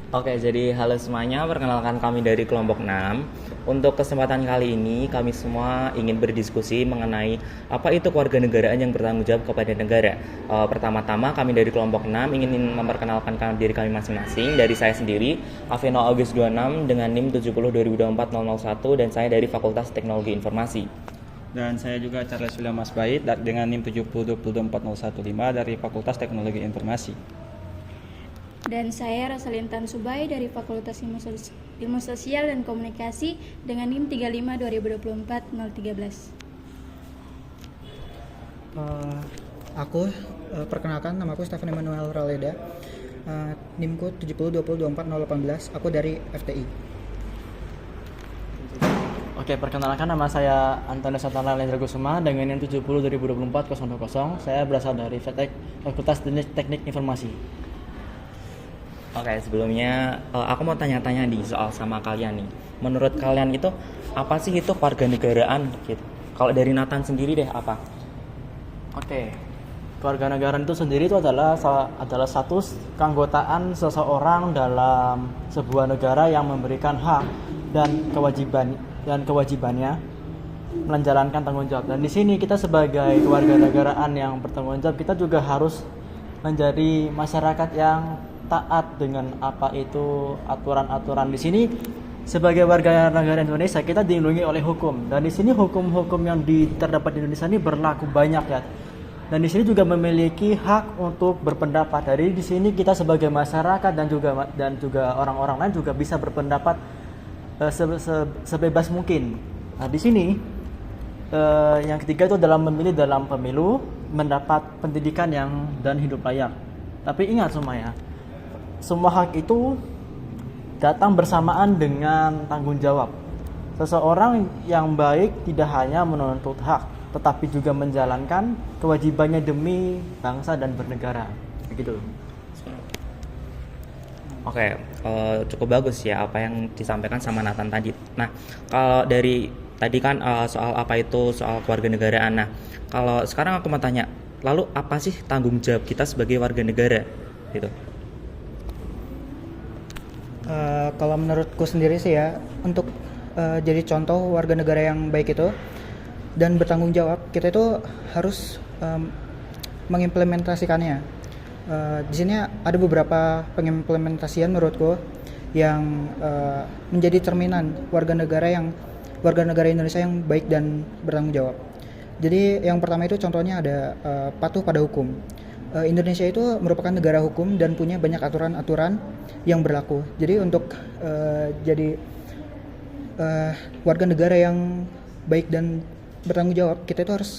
Oke, jadi halo semuanya, perkenalkan kami dari kelompok 6. Untuk kesempatan kali ini, kami semua ingin berdiskusi mengenai apa itu kewarganegaraan yang bertanggung jawab kepada negara. Pertama-tama, kami dari kelompok 6 ingin memperkenalkan diri kami masing-masing. Dari saya sendiri, Aveno August 26 dengan NIM 70 dan saya dari Fakultas Teknologi Informasi. Dan saya juga Charles William Masbait dengan NIM 70 dari Fakultas Teknologi Informasi. Dan saya Rosalintan Subai dari Fakultas Ilmu Sosial dan Komunikasi dengan NIM 35 2024 013. Perkenalkan, nama aku Stefan Emmanuel Raleda. NIM-ku 70 Aku dari FTI. Oke, perkenalkan, nama saya Antonius Satana Lendra Kusuma dengan NIM 70 2024 020. Saya berasal dari FTEK Fakultas Teknik Informasi. Oke, sebelumnya aku mau tanya-tanya nih soal sama kalian nih. Menurut kalian itu apa sih itu kewarganegaraan gitu? Kalau dari Nathan sendiri deh apa? Oke, kewarganegaraan itu sendiri itu adalah status keanggotaan seseorang dalam sebuah negara yang memberikan hak dan kewajibannya menjalankan tanggung jawab. Dan di sini kita sebagai kewarganegaraan yang bertanggung jawab, kita juga harus menjadi masyarakat yang taat dengan apa itu aturan-aturan. Di sini sebagai warga negara Indonesia kita dilindungi oleh hukum, dan di sini hukum-hukum yang terdapat di Indonesia ini berlaku banyak ya. Dan di sini juga memiliki hak untuk berpendapat. Dari di sini kita sebagai masyarakat dan juga orang-orang lain juga bisa berpendapat sebebas mungkin. Nah, di sini yang ketiga itu dalam memilih dalam pemilu, mendapat pendidikan dan hidup layak. Tapi ingat semuanya, semua hak itu datang bersamaan dengan tanggung jawab. Seseorang yang baik tidak hanya menuntut hak, tetapi juga menjalankan kewajibannya demi bangsa dan bernegara. Begitu. Oke, cukup bagus ya apa yang disampaikan sama Nathan tadi. Nah, kalau dari tadi kan soal apa itu soal kewarganegaraan. Nah, kalau sekarang aku mau tanya, lalu apa sih tanggung jawab kita sebagai warga negara gitu? Kalau menurutku sendiri sih ya, untuk jadi contoh warga negara yang baik itu dan bertanggung jawab, kita itu harus mengimplementasikannya. Di sini ada beberapa pengimplementasian menurutku yang menjadi cerminan warga negara Indonesia yang baik dan bertanggung jawab. Jadi yang pertama itu contohnya ada patuh pada hukum. Indonesia itu merupakan negara hukum dan punya banyak aturan-aturan yang berlaku. Jadi untuk jadi warga negara yang baik dan bertanggung jawab, kita itu harus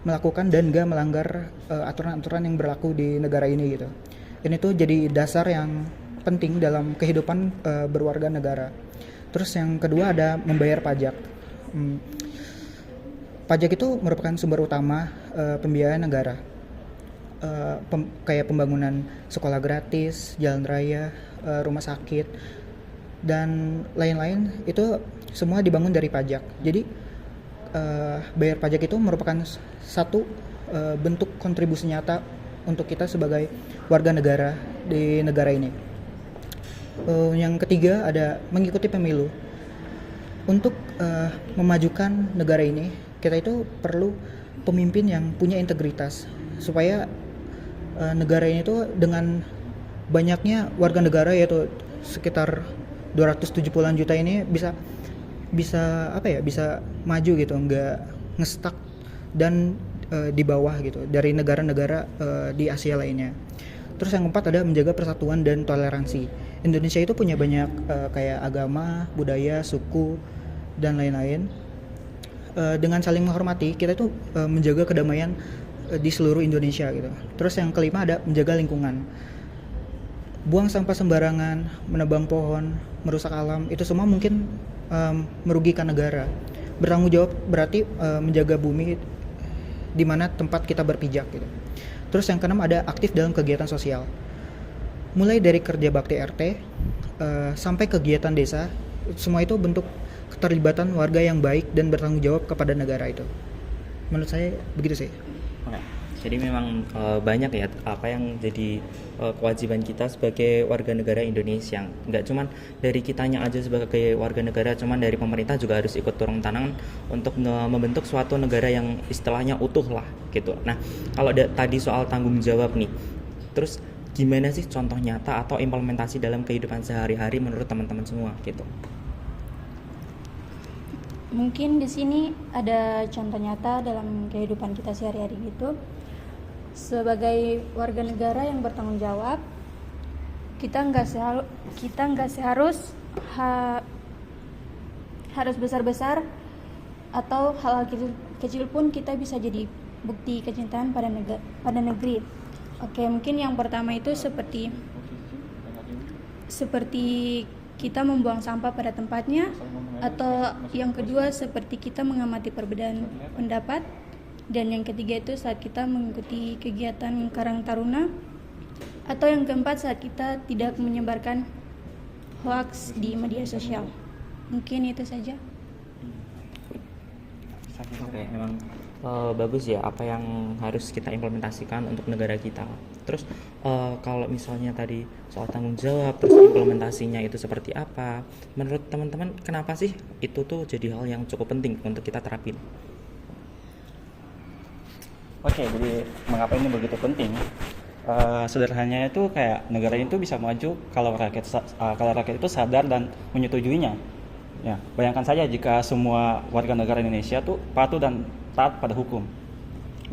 melakukan dan gak melanggar aturan-aturan yang berlaku di negara ini gitu. Ini tuh jadi dasar yang penting dalam kehidupan berwarga negara. Terus yang kedua ada membayar pajak. Pajak itu merupakan sumber utama pembiayaan negara. Kayak pembangunan sekolah gratis, jalan raya, rumah sakit, dan lain-lain, itu semua dibangun dari pajak. Jadi bayar pajak itu merupakan satu bentuk kontribusi nyata untuk kita sebagai warga negara di negara ini. Yang ketiga ada mengikuti pemilu. Untuk memajukan negara ini, kita itu perlu pemimpin yang punya integritas, supaya negara ini tuh dengan banyaknya warga negara, yaitu sekitar 270-an juta ini bisa maju gitu, nggak ngestak dan di bawah gitu dari negara-negara di Asia lainnya. Terus yang keempat ada menjaga persatuan dan toleransi. Indonesia itu punya banyak kayak agama, budaya, suku, dan lain-lain. Dengan saling menghormati, kita itu menjaga kedamaian di seluruh Indonesia gitu. Terus yang kelima ada menjaga lingkungan. Buang sampah sembarangan, menebang pohon, merusak alam, itu semua mungkin merugikan negara. Bertanggung jawab berarti menjaga bumi di mana tempat kita berpijak gitu. Terus yang keenam ada aktif dalam kegiatan sosial. Mulai dari kerja bakti RT sampai kegiatan desa, semua itu bentuk keterlibatan warga yang baik dan bertanggung jawab kepada negara itu. Menurut saya begitu sih. Oke. Jadi memang banyak ya apa yang jadi kewajiban kita sebagai warga negara Indonesia. Nggak cuman dari kitanya aja sebagai warga negara, cuman dari pemerintah juga harus ikut turun tangan untuk membentuk suatu negara yang istilahnya utuh lah gitu. Nah, kalau tadi soal tanggung jawab nih, terus gimana sih contoh nyata atau implementasi dalam kehidupan sehari-hari menurut teman-teman semua gitu? Mungkin di sini ada contoh nyata dalam kehidupan kita sehari-hari gitu. Sebagai warga negara yang bertanggung jawab, kita nggak seharus harus besar-besar, atau hal kecil pun kita bisa jadi bukti kecintaan pada negeri. Oke, mungkin yang pertama itu seperti kita membuang sampah pada tempatnya, atau yang kedua seperti kita mengamati perbedaan pendapat, dan yang ketiga itu saat kita mengikuti kegiatan Karang Taruna, atau yang keempat saat kita tidak menyebarkan hoax di media sosial. Mungkin itu saja. Oke, memang bagus ya apa yang harus kita implementasikan untuk negara kita. Terus kalau misalnya tadi soal tanggung jawab, terus implementasinya itu seperti apa? Menurut teman-teman kenapa sih itu tuh jadi hal yang cukup penting untuk kita terapin? Oke, jadi mengapa ini begitu penting? Sederhananya itu kayak negara itu bisa maju kalau rakyat itu sadar dan menyetujuinya. Ya, bayangkan saja jika semua warga negara Indonesia tuh patuh dan taat pada hukum.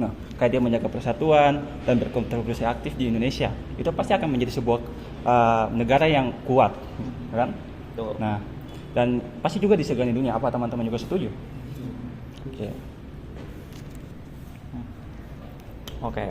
Nah, kayak dia menjaga persatuan dan berkontribusi aktif di Indonesia, itu pasti akan menjadi sebuah negara yang kuat, kan? Tuh. Nah, dan pasti juga disegani dunia. Apa teman-teman juga setuju? Oke. Oke,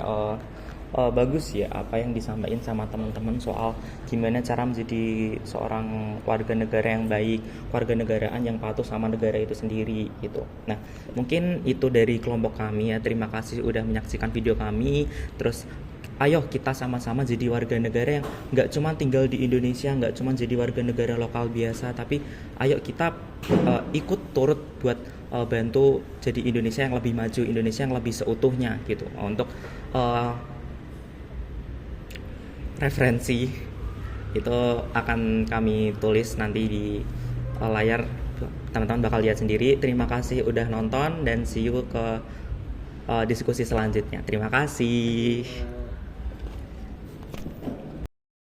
bagus ya apa yang disampaikan sama teman-teman soal gimana cara menjadi seorang warga negara yang baik, warga negaraan yang patuh sama negara itu sendiri gitu. Nah, mungkin itu dari kelompok kami ya. Terima kasih udah menyaksikan video kami. Terus ayo kita sama-sama jadi warga negara yang nggak cuma tinggal di Indonesia, nggak cuma jadi warga negara lokal biasa, tapi ayo kita ikut turut buat bantu jadi Indonesia yang lebih maju, Indonesia yang lebih seutuhnya gitu. Untuk referensi itu akan kami tulis nanti di layar, teman-teman bakal lihat sendiri. Terima kasih udah nonton dan see you ke diskusi selanjutnya. Terima kasih.